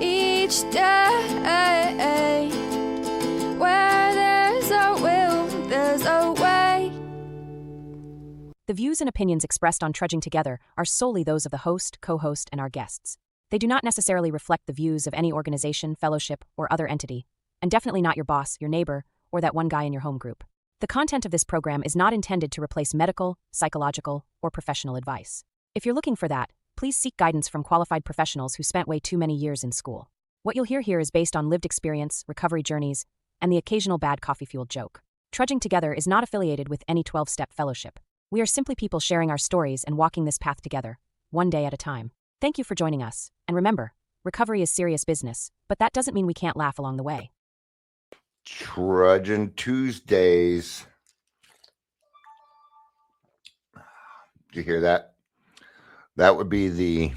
each day. Where there's a will, there's a way. The views and opinions expressed on Trudging Together are solely those of the host, co-host, and our guests. They do not necessarily reflect the views of any organization, fellowship, or other entity, and definitely not your boss, your neighbor, or that one guy in your home group. The content of this program is not intended to replace medical, psychological, or professional advice. If you're looking for that, please seek guidance from qualified professionals who spent way too many years in school. What you'll hear here is based on lived experience, recovery journeys, and the occasional bad coffee-fueled joke. Trudging Together is not affiliated with any 12-step fellowship. We are simply people sharing our stories and walking this path together, one day at a time. Thank you for joining us, and remember, recovery is serious business, but that doesn't mean we can't laugh along the way. Trudging Tuesdays. Did you hear that? That would be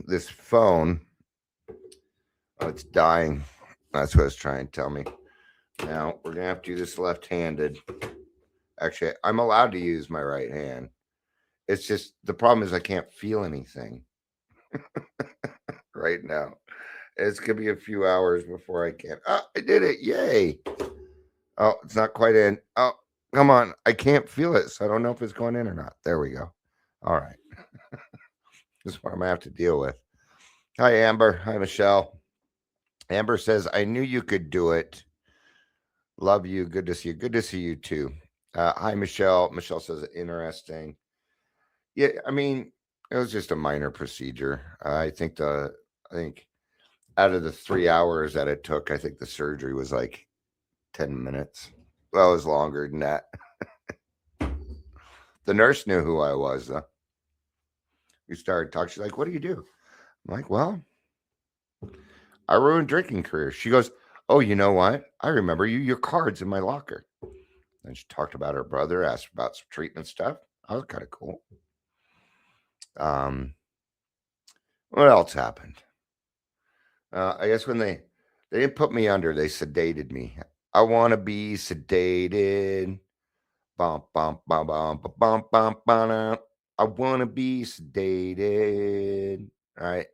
this phone. Oh, it's dying. That's what it's trying to tell me. Now, we're going to have to do this left-handed. Actually, I'm allowed to use my right hand. It's just, the problem is I can't feel anything right now. It's going to be a few hours before I can. Oh, I did it. Yay. Oh, it's not quite in. Oh, come on. I can't feel it, so I don't know if it's going in or not. There we go. All right. This is what I'm going to have to deal with. Hi, Amber. Hi, Michelle. Amber says, I knew you could do it. Love you. Good to see you. Good to see you, too. Hi, Michelle. Michelle says, interesting. Yeah, I mean, it was just a minor procedure. I think out of the 3 hours that it took, I think the surgery was like 10 minutes. Well, it was longer than that. The nurse knew who I was, though. We started talking. She's like, what do you do? I'm like, well, I ruined drinking career. She goes, oh, you know what? I remember you. Your card's in my locker. And she talked about her brother, asked about some treatment stuff. That was kind of cool. What else happened? I guess when they didn't put me under, they sedated me. I want to be sedated. Bum, bum, bum, bum, bum, bum, bum, bum. I want to be sedated. All right.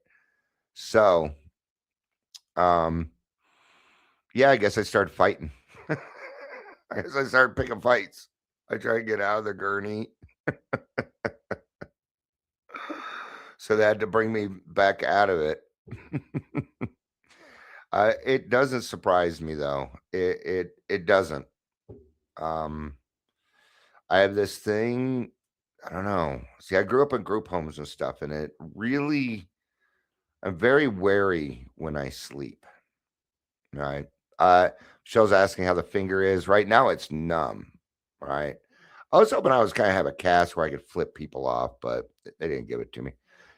So, yeah, I guess I started fighting. I guess I started picking fights. I tried to get out of the gurney. So they had to bring me back out of it. It doesn't surprise me, though. It doesn't. I have this thing. I don't know. See, I grew up in group homes and stuff, and it really, I'm very wary when I sleep. Right. Michelle's asking how the finger is. Right now, it's numb. Right. I was hoping I was kind of have a cast where I could flip people off, but they didn't give it to me.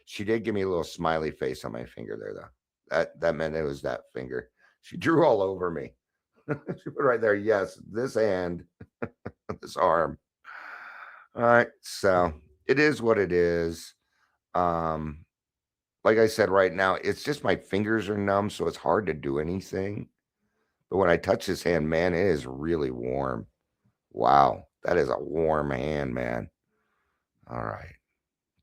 She did give me a little smiley face on my finger there, though. That meant it was that finger. She drew all over me. She put right there, yes, this hand, this arm. All right, so it is what it is. Like I said, right now, it's just my fingers are numb, so it's hard to do anything. But when I touch this hand, man, it is really warm. Wow, that is a warm hand, man. All right.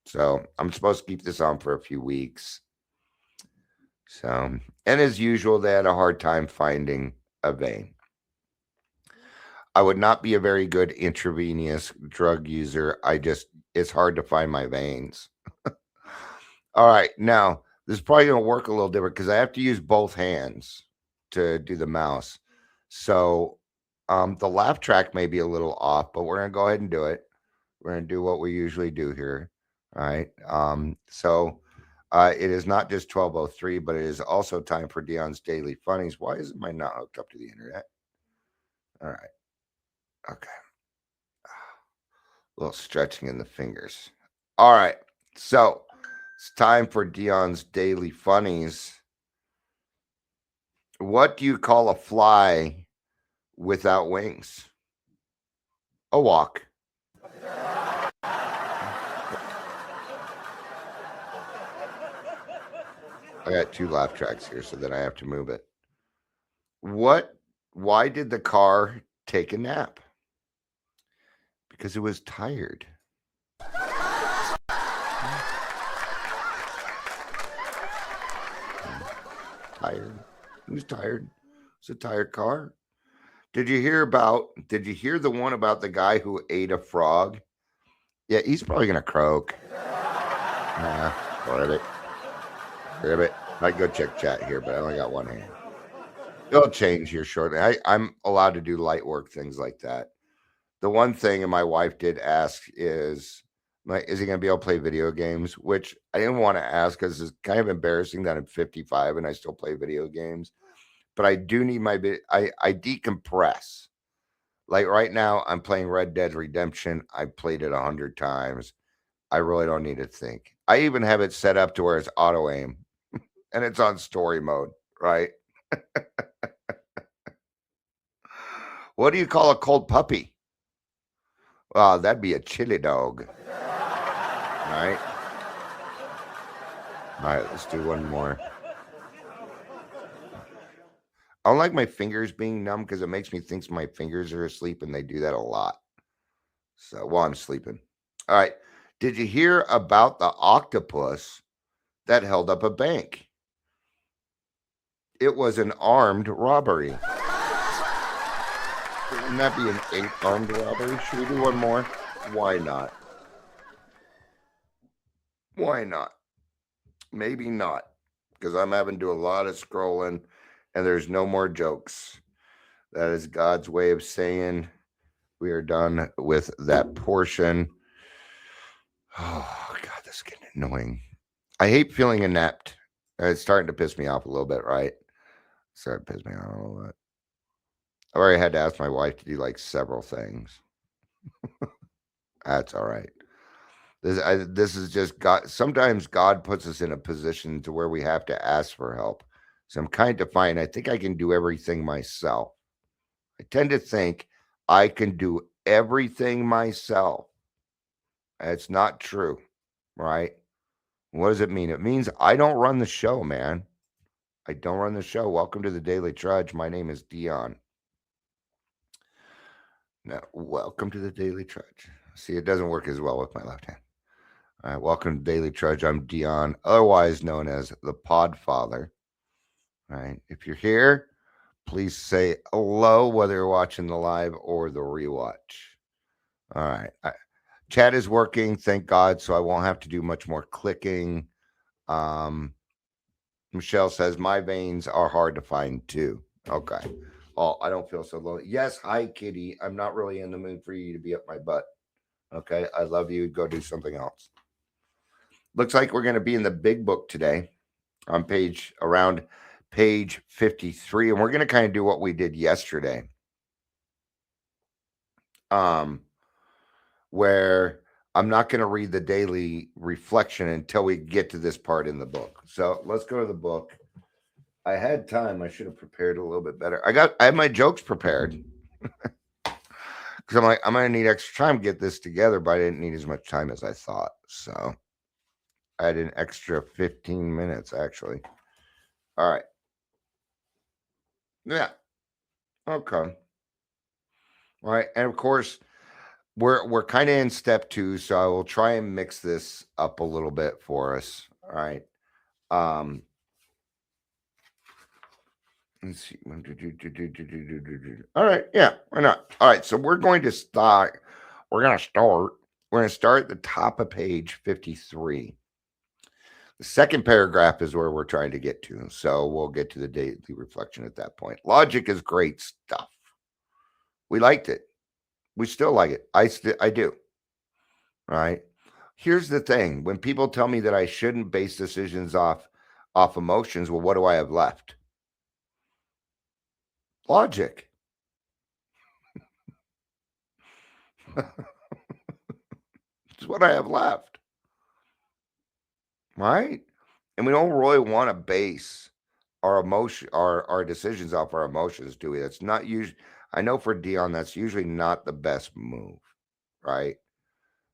So I'm supposed to keep this on for a few weeks. So, and as usual, they had a hard time finding a vein. I would not be a very good intravenous drug user. It's hard to find my veins. All right. Now, this is probably going to work a little different because I have to use both hands to do the mouse. So the laugh track may be a little off, but we're going to go ahead and do it. We're going to do what we usually do here. All right. It is not just 12:03, but it is also time for Dion's Daily Funnies. Why isn't mine not hooked up to the internet? All right. Okay. A little stretching in the fingers. All right. So it's time for Dion's Daily Funnies. What do you call a fly without wings? A walk. I got two laugh tracks here, so then I have to move it. Why did the car take a nap? Because it was tired. tired. Who's tired? It's a tired car. Did you hear the one about the guy who ate a frog? Yeah, he's probably gonna croak. Nah, ribbit. Ribbit. Might go check chat here, but I only got one hand. It'll change here shortly. I'm allowed to do light work, things like that. The one thing, and my wife did ask, is is he going to be able to play video games? Which I didn't want to ask because it's kind of embarrassing that I'm 55 and I still play video games. But I do need I decompress. Like right now, I'm playing Red Dead Redemption. I played it 100 times. I really don't need to think. I even have it set up to where it's auto aim, and it's on story mode, right? What do you call a cold puppy? That'd be a chili dog. All right. All right, let's do one more. I don't like my fingers being numb because it makes me think my fingers are asleep, and they do that a lot. So while I'm sleeping. All right. Did you hear about the octopus that held up a bank? It was an armed robbery. Wouldn't that be an 8 armed robbery? Should we do one more? Why not? Why not? Maybe not. Because I'm having to do a lot of scrolling and there's no more jokes. That is God's way of saying we are done with that portion. Oh, God, this is getting annoying. I hate feeling inept. It's starting to piss me off a little bit, right? Starting to piss me off a little bit. I already had to ask my wife to do like several things. That's all right. This is just God. Sometimes God puts us in a position to where we have to ask for help. So I'm kind of fine. I think I can do everything myself. I tend to think I can do everything myself. It's not true, right? What does it mean? It means I don't run the show, man. I don't run the show. Welcome to the Daily Trudge. My name is Dion. Now, welcome to the Daily Trudge. See, it doesn't work as well with my left hand. All right, welcome to Daily Trudge. I'm Dion, otherwise known as the Podfather. All right, if you're here, please say hello, whether you're watching the live or the rewatch. All right, chat is working, thank God, so I won't have to do much more clicking. Michelle says my veins are hard to find too. Okay. Oh, I don't feel so lonely. Yes, hi, Kitty. I'm not really in the mood for you to be up my butt. Okay, I love you. Go do something else. Looks like we're going to be in the big book today on around page 53, and we're going to kind of do what we did yesterday. Where I'm not going to read the daily reflection until we get to this part in the book. So let's go to the book. I had time. I should have prepared a little bit better. I had my jokes prepared. Because I'm like, I'm going to need extra time to get this together, but I didn't need as much time as I thought. So I had an extra 15 minutes, actually. All right. Yeah. Okay. All right. And of course, we're kind of in step 2, so I will try and mix this up a little bit for us. All right. Let's see. All right. Yeah, why not? All right. So we're going to start. We're going to start at the top of page 53. The second paragraph is where we're trying to get to. So we'll get to the daily reflection at that point. Logic is great stuff. We liked it. We still like it. I do. All right. Here's the thing. When people tell me that I shouldn't base decisions off emotions, well, what do I have left? Logic. It's what I have left. Right? And we don't really want to base our decisions off our emotions, do we? That's not usually, I know for Dion, that's usually not the best move, right?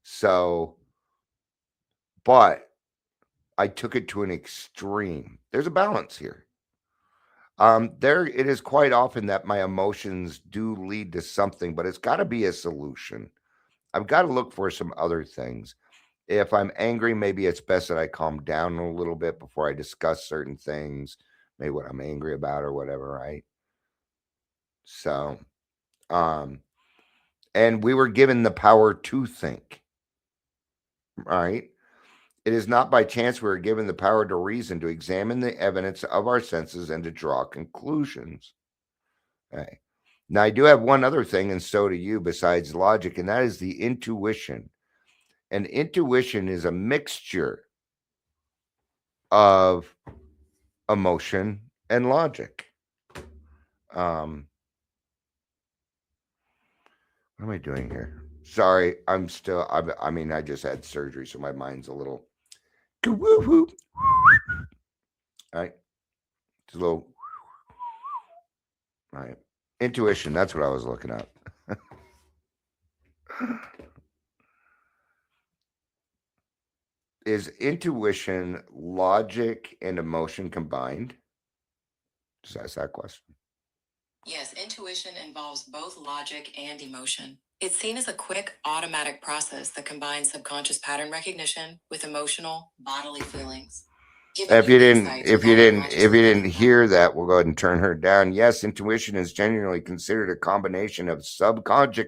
So, but I took it to an extreme. There's a balance here. It is quite often that my emotions do lead to something, but it's got to be a solution. I've got to look for some other things. If I'm angry, maybe it's best that I calm down a little bit before I discuss certain things. maybe what I'm angry about or whatever, right? So, and we were given the power to think, right? It is not by chance we are given the power to reason, to examine the evidence of our senses, and to draw conclusions. Okay. Now, I do have one other thing, and so do you, besides logic, and that is the intuition. And intuition is a mixture of emotion and logic. What am I doing here? Sorry, I'm still, I mean, I just had surgery, so my mind's a little, woo-hoo. All right. It's a little, all right. Intuition, that's what I was looking at. Is intuition logic and emotion combined? Just ask that question. Yes, intuition involves both logic and emotion. It's seen as a quick, automatic process that combines subconscious pattern recognition with emotional, bodily feelings. If you didn't hear that, we'll go ahead and turn her down. Yes, intuition is generally considered a combination of subconscious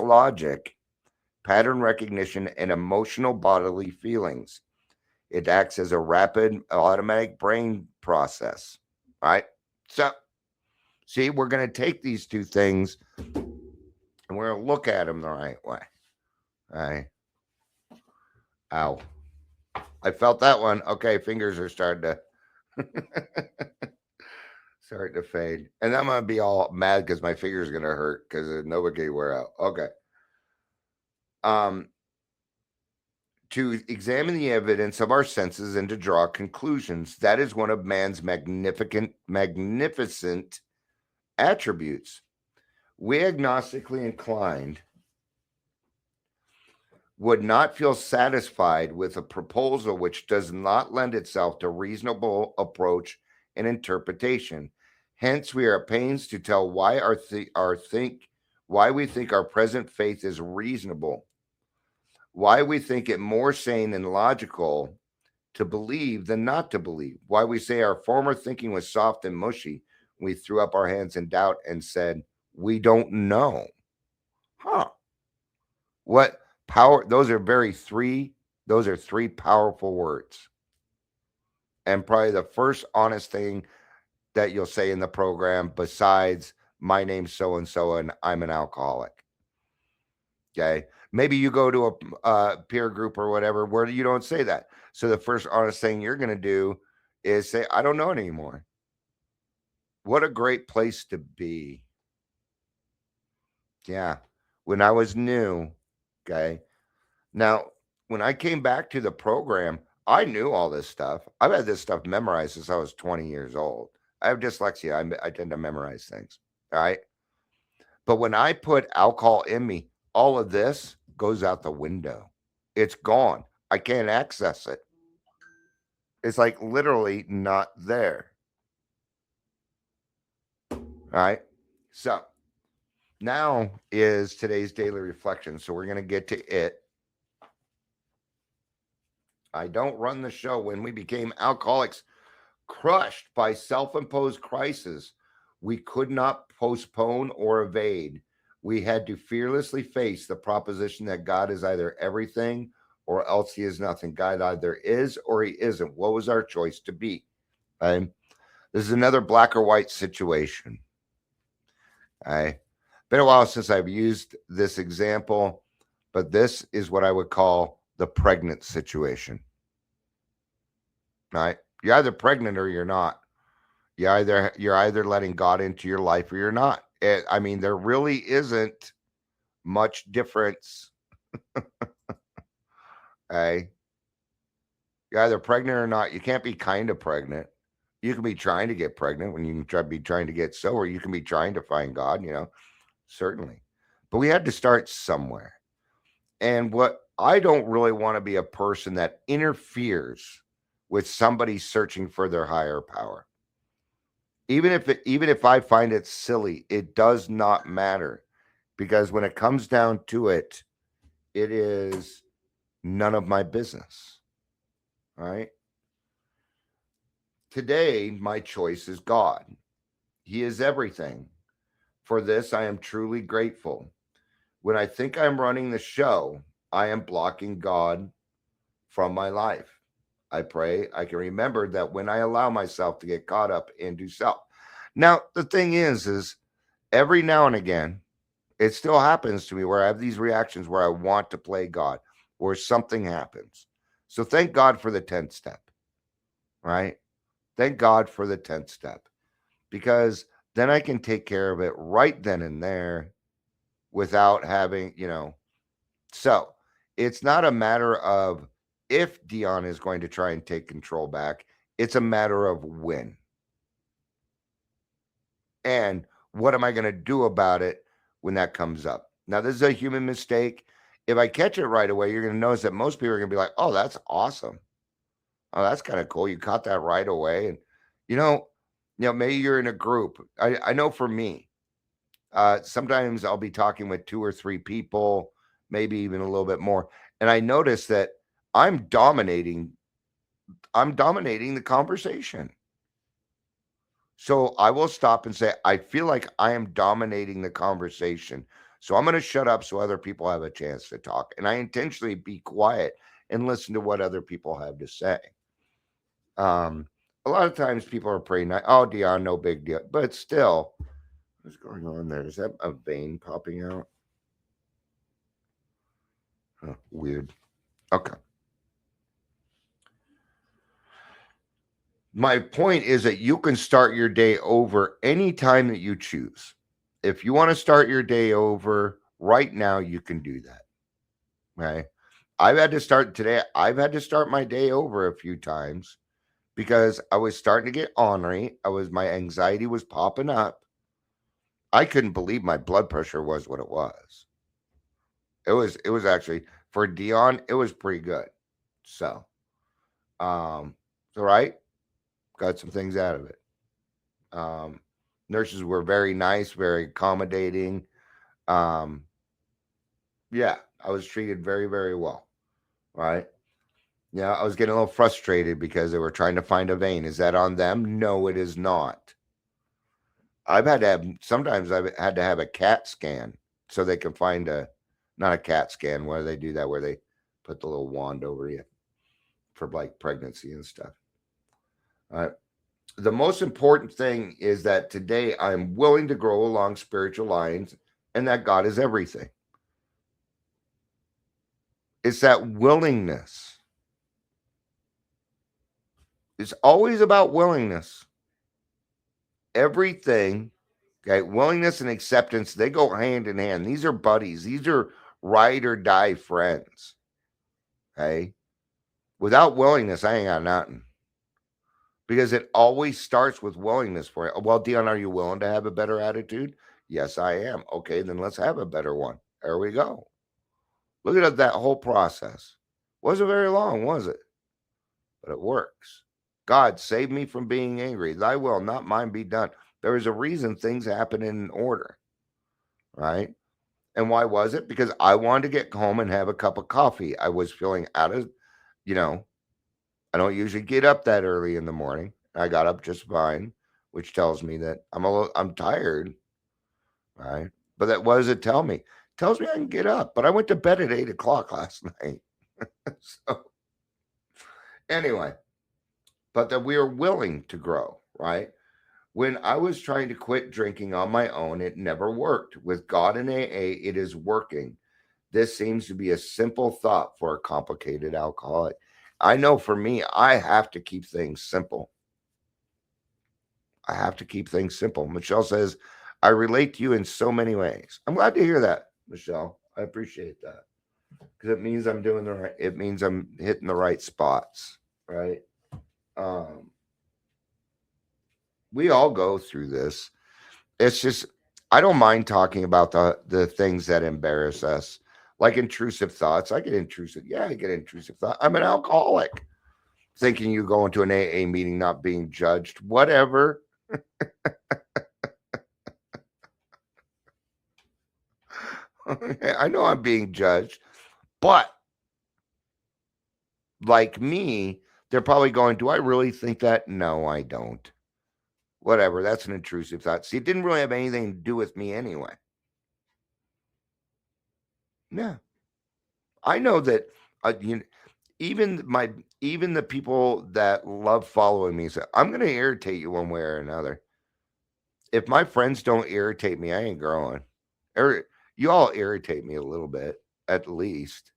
logic, pattern recognition, and emotional bodily feelings. It acts as a rapid automatic brain process, right? So, see, we're going to take these two things and we're going to look at them the right way. All right. Ow. I felt that one. Okay, fingers are starting to fade. And I'm going to be all mad because my fingers are going to hurt because nobody can wear out. Okay. To examine the evidence of our senses and to draw conclusions. That is one of man's magnificent attributes. We agnostically inclined would not feel satisfied with a proposal which does not lend itself to reasonable approach and interpretation. Hence, we are at pains to tell why why we think our present faith is reasonable, why we think it more sane and logical to believe than not to believe, why we say our former thinking was soft and mushy. We threw up our hands in doubt and said, we don't know. What power? Those are three powerful words. And probably the first honest thing that you'll say in the program, besides my name's so and so and I'm an alcoholic. Okay. Maybe you go to a peer group or whatever where you don't say that. So the first honest thing you're going to do is say, I don't know anymore. What a great place to be. Yeah. When I was new, okay. Now, when I came back to the program, I knew all this stuff. I've had this stuff memorized since I was 20 years old. I have dyslexia. I tend to memorize things. All right. But when I put alcohol in me, all of this goes out the window. It's gone. I can't access it. It's like literally not there. All right. So now is today's daily reflection. So we're going to get to it. I don't run the show. When we became alcoholics, crushed by self-imposed crisis, we could not postpone or evade. We had to fearlessly face the proposition that God is either everything or else he is nothing. God either is or he isn't. What was our choice to be? Okay? This is another black or white situation. Okay? Been a while since I've used this example, but this is what I would call the pregnant situation. Right? You're either pregnant or you're not. You're either letting God into your life or you're not. I mean, there really isn't much difference. Okay? You're either pregnant or not. You can't be kind of pregnant. You can be trying to get pregnant when you can be trying to get sober. You can be trying to find God, certainly. But we had to start somewhere. And what I don't really want to be a person that interferes with somebody searching for their higher power. Even if I find it silly, it does not matter, because when it comes down to it, it is none of my business. All right. Today, my choice is God. He is everything. For this, I am truly grateful. When I think I'm running the show, I am blocking God from my life. I pray I can remember that when I allow myself to get caught up into self. Now, the thing is every now and again, it still happens to me where I have these reactions where I want to play God or something happens. So thank God for the 10th step, right? Thank God for the 10th step because then I can take care of it right then and there without having, So it's not a matter of if Dion is going to try and take control back, it's a matter of when. And what am I going to do about it when that comes up? Now, this is a human mistake. If I catch it right away, you're going to notice that most people are going to be like, oh, that's awesome. Oh, that's kind of cool. You caught that right away. And, maybe you're in a group. I know for me, sometimes I'll be talking with 2 or 3 people, maybe even a little bit more. And I notice that I'm dominating the conversation. So I will stop and say, I feel like I am dominating the conversation. So I'm going to shut up so other people have a chance to talk. And I intentionally be quiet and listen to what other people have to say. A lot of times people are pretty nice. Oh, Dion, no big deal. But still, what's going on there? Is that a vein popping out? Huh, weird. Okay. My point is that you can start your day over anytime that you choose. If you want to start your day over right now, you can do that. Right. I've had to start my day over a few times because I was starting to get ornery. My anxiety was popping up. I couldn't believe my blood pressure was what it was. It was actually for Dion, it was pretty good. So, right. Got some things out of it. Nurses were very nice, very accommodating. Yeah, I was treated very, very well. Right. Yeah, I was getting a little frustrated because they were trying to find a vein. Is that on them? No, it is not. Sometimes I've had to have a CAT scan so they can find not a CAT scan, where they do that, where they put the little wand over you for like pregnancy and stuff. All right. The most important thing is that today I'm willing to grow along spiritual lines and that God is everything. It's that willingness. It's always about willingness. Everything, okay, willingness and acceptance, they go hand in hand. These are buddies. These are ride or die friends. Okay. Without willingness, I ain't got nothing. Because it always starts with willingness for you. Well, Dion, are you willing to have a better attitude? Yes, I am. Okay, then let's have a better one. There we go. Look at that whole process. Wasn't very long, was it? But it works. God, save me from being angry. Thy will, not mine, be done. There is a reason things happen in order, right? And why was it? Because I wanted to get home and have a cup of coffee. I was feeling out of, I don't usually get up that early in the morning. I got up just fine, which tells me that I'm tired, right? But what does it tell me? It tells me I can get up. But I went to bed at 8:00 last night. So anyway, but that we are willing to grow, right? When I was trying to quit drinking on my own, it never worked. With God and AA, it is working. This seems to be a simple thought for a complicated alcoholic. I know for me, I have to keep things simple. I have to keep things simple. Michelle says, I relate to you in so many ways. I'm glad to hear that, Michelle. I appreciate that. Because it means I'm doing it means I'm hitting the right spots, right? We all go through this. It's just, I don't mind talking about the things that embarrass us, like intrusive thoughts. I get intrusive thoughts. I'm an alcoholic. Thinking you go into an AA meeting not being judged, whatever. I know I'm being judged, but like me, They're probably going, do I really think that? No, I don't. Whatever. That's an intrusive thought. See, it didn't really have anything to do with me anyway. Yeah. I know that even the people that love following me say, I'm going to irritate you one way or another. If my friends don't irritate me, I ain't growing. Or you all irritate me a little bit, at least.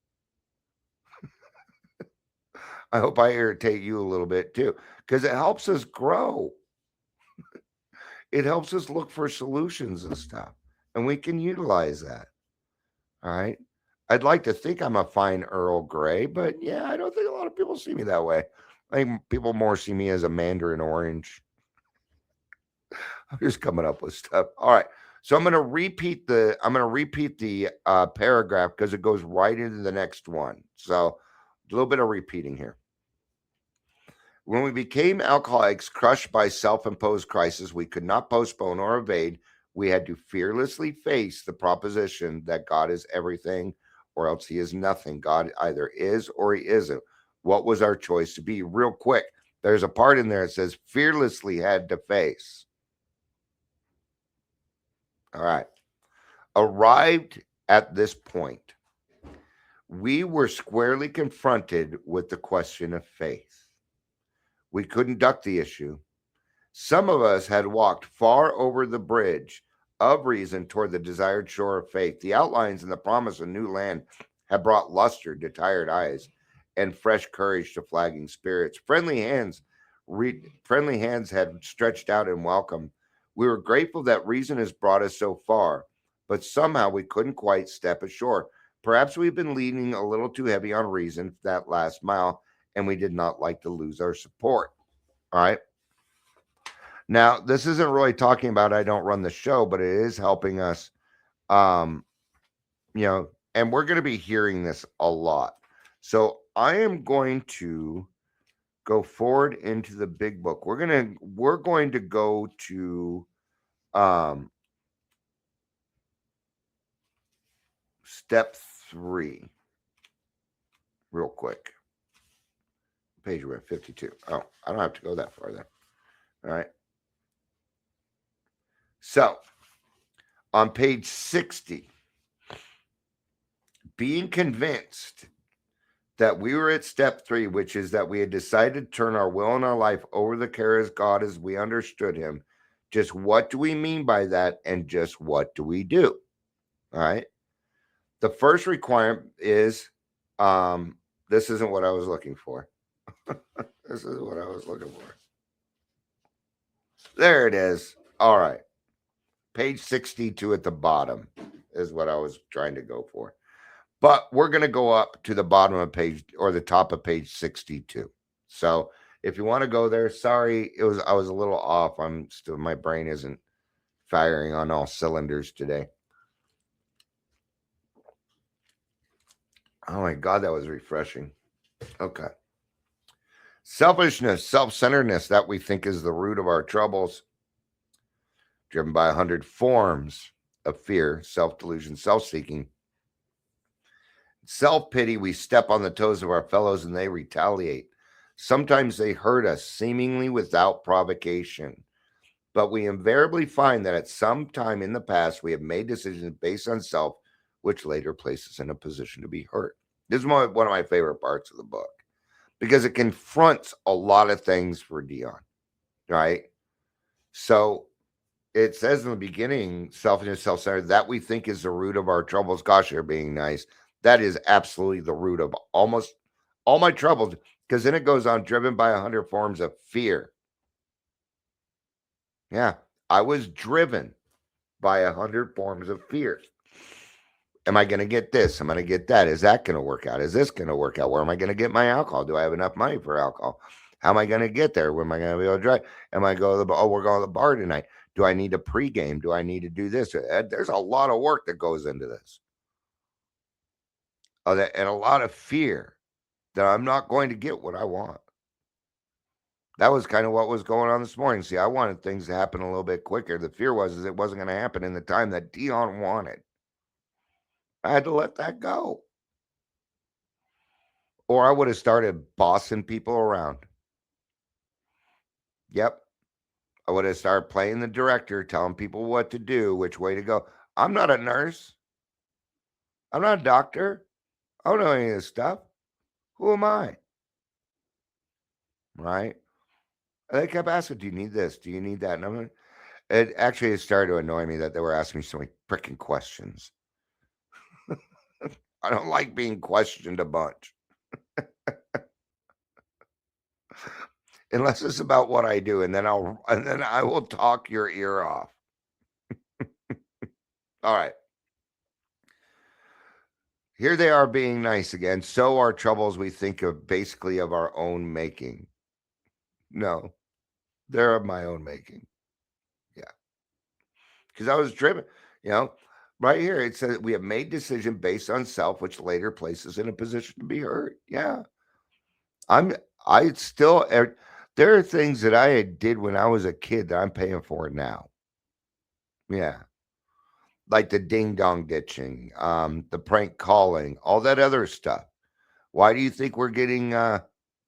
I hope I irritate you a little bit too, because it helps us grow. It helps us look for solutions and stuff, and we can utilize that. All right. I'd like to think I'm a fine Earl Grey, but yeah, I don't think a lot of people see me that way. I think people more see me as a Mandarin Orange. I'm just coming up with stuff. All right. So I'm going to repeat the paragraph because it goes right into the next one. So a little bit of repeating here. When we became alcoholics, crushed by self-imposed crisis, we could not postpone or evade. We had to fearlessly face the proposition that God is everything or else he is nothing. God either is or he isn't. What was our choice to be? Real quick, there's a part in there that says fearlessly had to face. All right. Arrived at this point, we were squarely confronted with the question of faith. We couldn't duck the issue. Some of us had walked far over the bridge of reason toward the desired shore of faith. The outlines and the promise of new land had brought luster to tired eyes and fresh courage to flagging spirits. Friendly hands had stretched out in welcome. We were grateful that reason has brought us so far, but somehow we couldn't quite step ashore. Perhaps we've been leaning a little too heavy on reason that last mile, and we did not like to lose our support. All right. Now, this isn't really talking about I don't run the show, but it is helping us, and we're going to be hearing this a lot. So I am going to go forward into the big book. We're going to go to step 3 real quick. Page we're at 52. Oh, I don't have to go that far then. All right. So on page 60, being convinced that we were at step 3, which is that we had decided to turn our will and our life over the care of God as we understood him. Just what do we mean by that? And just what do we do? All right. The first requirement is, this isn't what I was looking for. This is what I was looking for. There it is. All right. Page 62 at the bottom is what I was trying to go for. But we're going to go up to the bottom of page or the top of page 62. So if you want to go there, sorry, I was a little off. My brain isn't firing on all cylinders today. Oh my God, that was refreshing. Okay. Selfishness, self-centeredness, that we think is the root of our troubles, driven by 100 forms of fear, self-delusion, self-seeking. Self-pity, we step on the toes of our fellows and they retaliate. Sometimes they hurt us seemingly without provocation. But we invariably find that at some time in the past, we have made decisions based on self, which later places us in a position to be hurt. This is one of my favorite parts of the book because it confronts a lot of things for Dion, right? So it says in the beginning, selfishness, self-centered, that we think is the root of our troubles. Gosh, they're being nice. That is absolutely the root of almost all my troubles, because then it goes on, driven by 100 forms of fear. Yeah, I was driven by 100 forms of fear. Am I going to get this? Am I going to get that? Is that going to work out? Is this going to work out? Where am I going to get my alcohol? Do I have enough money for alcohol? How am I going to get there? When am I going to be able to drive? Am I going to the bar? Oh, we're going to the bar tonight. Do I need to pregame? Do I need to do this? There's a lot of work that goes into this. And a lot of fear that I'm not going to get what I want. That was kind of what was going on this morning. See, I wanted things to happen a little bit quicker. The fear was it wasn't going to happen in the time that Dion wanted. I had to let that go. Or I would have started bossing people around. Yep. I would have started playing the director, telling people what to do, which way to go. I'm not a nurse. I'm not a doctor. I don't know any of this stuff. Who am I? Right? And they kept asking, do you need this? Do you need that? And I'm like, it started to annoy me that they were asking me so many freaking questions. I don't like being questioned a bunch. Unless it's about what I do, and then I will talk your ear off. All right. Here they are being nice again. So are troubles we think of basically of our own making. No, they're of my own making. Yeah. Because I was driven, you know, right here it says we have made decision based on self, which later places in a position to be hurt. Yeah. I'm I still there are things that I did when I was a kid that I'm paying for now. Yeah. Like the ding dong ditching, the prank calling, all that other stuff. Why do you think we're getting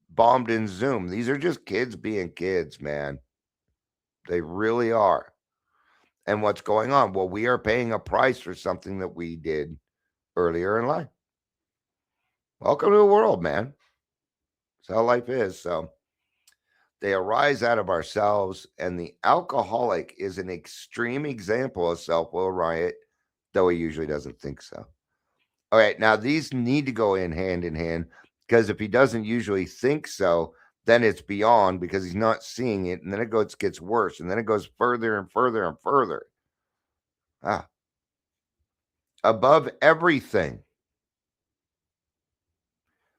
bombed in Zoom? These are just kids being kids, man. They really are. And what's going on? Well, we are paying a price for something that we did earlier in life. Welcome to the world, man. That's how life is. So they arise out of ourselves, and the alcoholic is an extreme example of self-will riot, though he usually doesn't think so. All right, now these need to go in hand because if he doesn't usually think so, then it's beyond because he's not seeing it, and then gets worse, and then it goes further and further and further. Above everything,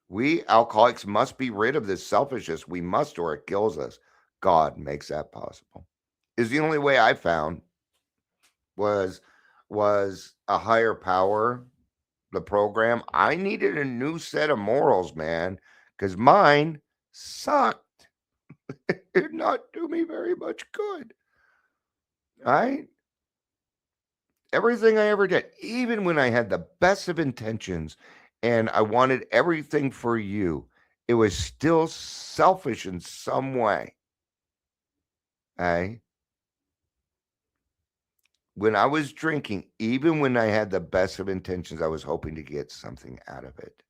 we alcoholics must be rid of this selfishness. We must, or it kills us. God makes that possible. Is the only way I found was a higher power, the program. I needed a new set of morals, man, because mine sucked. It did not do me very much good. Right? Everything I ever did, even when I had the best of intentions and I wanted everything for you, it was still selfish in some way. Okay? When I was drinking, even when I had the best of intentions, I was hoping to get something out of it.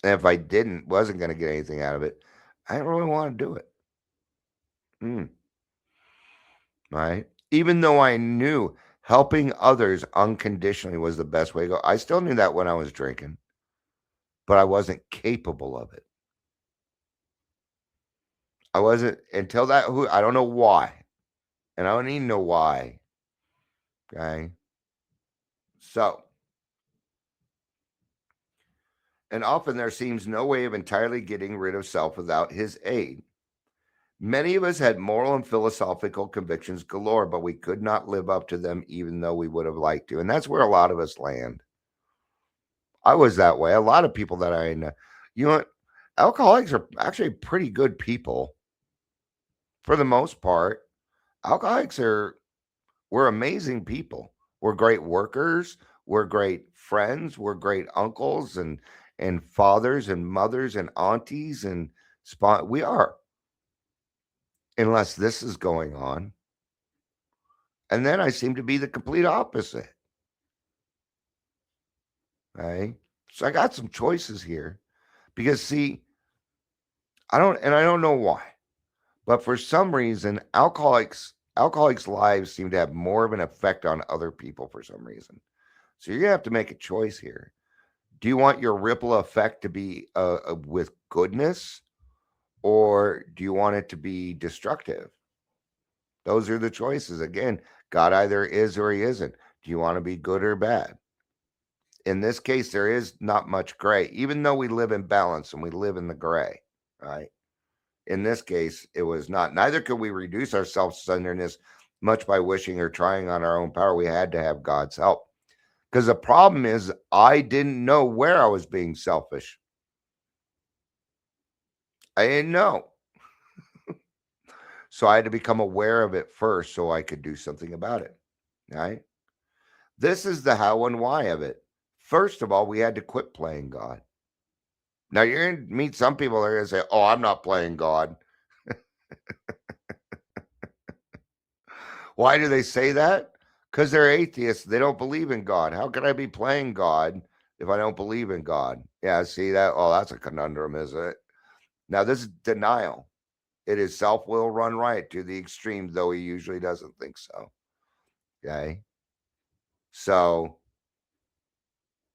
And if I wasn't going to get anything out of it, I didn't really want to do it. Right? Even though I knew helping others unconditionally was the best way to go, I still knew that when I was drinking, but I wasn't capable of it. I wasn't until that. I don't know why, and I don't even know why. Okay, so and often there seems no way of entirely getting rid of self without his aid. Many of us had moral and philosophical convictions galore, but we could not live up to them even though we would have liked to. And that's where a lot of us land. I was that way. A lot of people that I know, you know what? Alcoholics are actually pretty good people for the most part. Alcoholics we're amazing people. We're great workers. We're great friends. We're great uncles and fathers and mothers and aunties and we are, unless this is going on. And then I seem to be the complete opposite. Okay. So I got some choices here because see, I don't know why, but for some reason, alcoholics' lives seem to have more of an effect on other people for some reason. So you're gonna have to make a choice here. Do you want your ripple effect to be with goodness, or do you want it to be destructive? Those are the choices. Again, God either is or he isn't. Do you want to be good or bad? In this case, there is not much gray, even though we live in balance and we live in the gray, right? In this case, it was not. Neither could we reduce our self-centeredness much by wishing or trying on our own power. We had to have God's help. Because the problem is, I didn't know where I was being selfish. I didn't know. So I had to become aware of it first so I could do something about it. Right? This is the how and why of it. First of all, we had to quit playing God. Now, you're going to meet some people that are going to say, oh, I'm not playing God. Why do they say that? Because they're atheists. They don't believe in God. How can I be playing God if I don't believe in God? Yeah, see that? Oh, that's a conundrum, isn't it? Now, this is denial. It is self-will run right to the extreme, though he usually doesn't think so. Okay? So,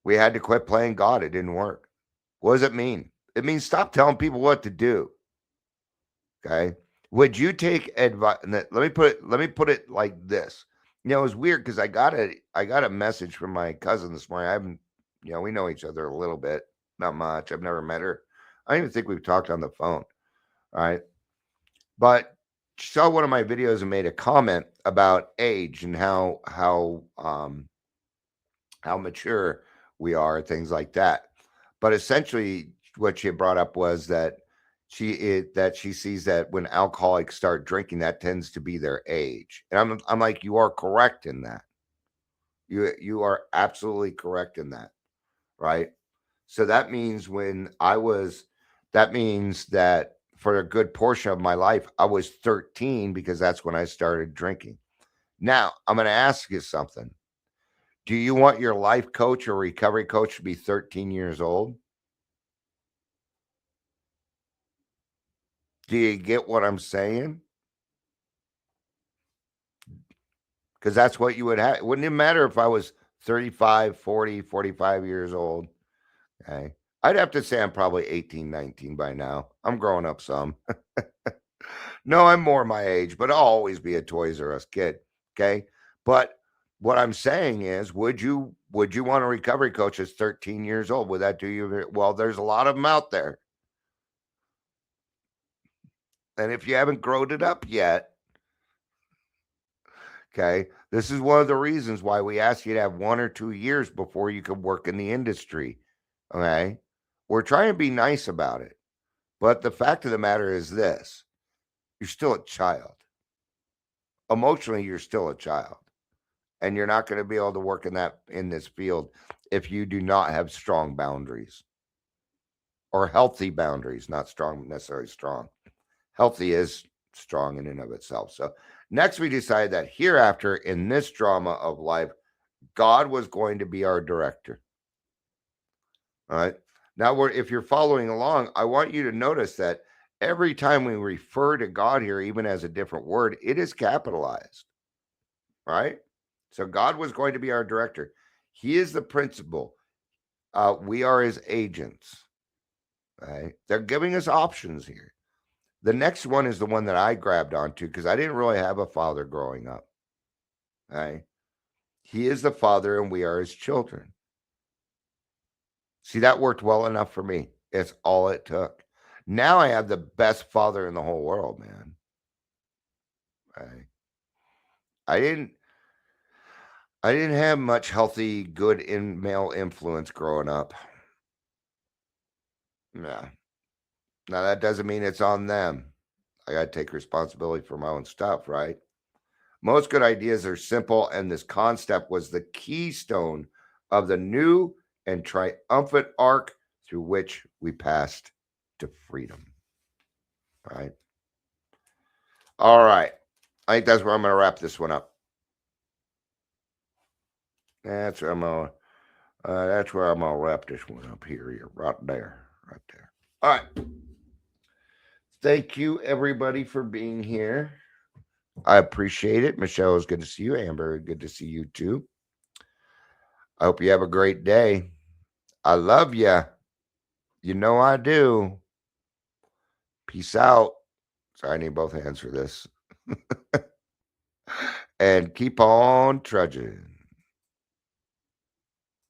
we had to quit playing God. It didn't work. What does it mean? It means stop telling people what to do. Okay? Would you take advice? Let me put it like this. You know, it was weird because I got a message from my cousin this morning. I haven't, we know each other a little bit, not much. I've never met her. I don't even think we've talked on the phone. All right. But she saw one of my videos and made a comment about age and how mature we are, things like that. But essentially, what she had brought up was that she sees that when alcoholics start drinking, that tends to be their age. And I'm like, you are correct in that. You are absolutely correct in that, right? So that means that means that for a good portion of my life, I was 13 because that's when I started drinking. Now, I'm going to ask you something. Do you want your life coach or recovery coach to be 13 years old? Do you get what I'm saying? Because that's what you would have. It wouldn't even matter if I was 35, 40, 45 years old. Okay. I'd have to say I'm probably 18, 19 by now. I'm growing up some. No, I'm more my age, but I'll always be a Toys R Us kid. Okay. But what I'm saying is, would you want a recovery coach that's 13 years old? Would that do you? Well, there's a lot of them out there. And if you haven't grown it up yet, okay, this is one of the reasons why we ask you to have 1 or 2 years before you can work in the industry. Okay. We're trying to be nice about it. But the fact of the matter is this: you're still a child. Emotionally, you're still a child. And you're not going to be able to work in this field if you do not have strong boundaries or healthy boundaries, not strong, necessarily strong. Healthy is strong in and of itself. So next we decided that hereafter in this drama of life, God was going to be our director. All right. Now, if you're following along, I want you to notice that every time we refer to God here, even as a different word, it is capitalized. Right? So God was going to be our director. He is the principal. We are his agents. Right? They're giving us options here. The next one is the one that I grabbed onto because I didn't really have a father growing up. Right? He is the father and we are his children. See, that worked well enough for me. It's all it took. Now I have the best father in the whole world, man. Right? I didn't have much healthy, good male influence growing up. Yeah. Now that doesn't mean it's on them. I got to take responsibility for my own stuff, right? Most good ideas are simple, and this concept was the keystone of the new and triumphant arc through which we passed to freedom. Right? All right. I think that's where I'm going to wrap this one up. That's where I'm going to wrap this one up here, right there. All right. Thank you, everybody, for being here. I appreciate it. Michelle, it's good to see you. Amber, good to see you too. I hope you have a great day. I love you. You know I do. Peace out. Sorry, I need both hands for this. And keep on trudging.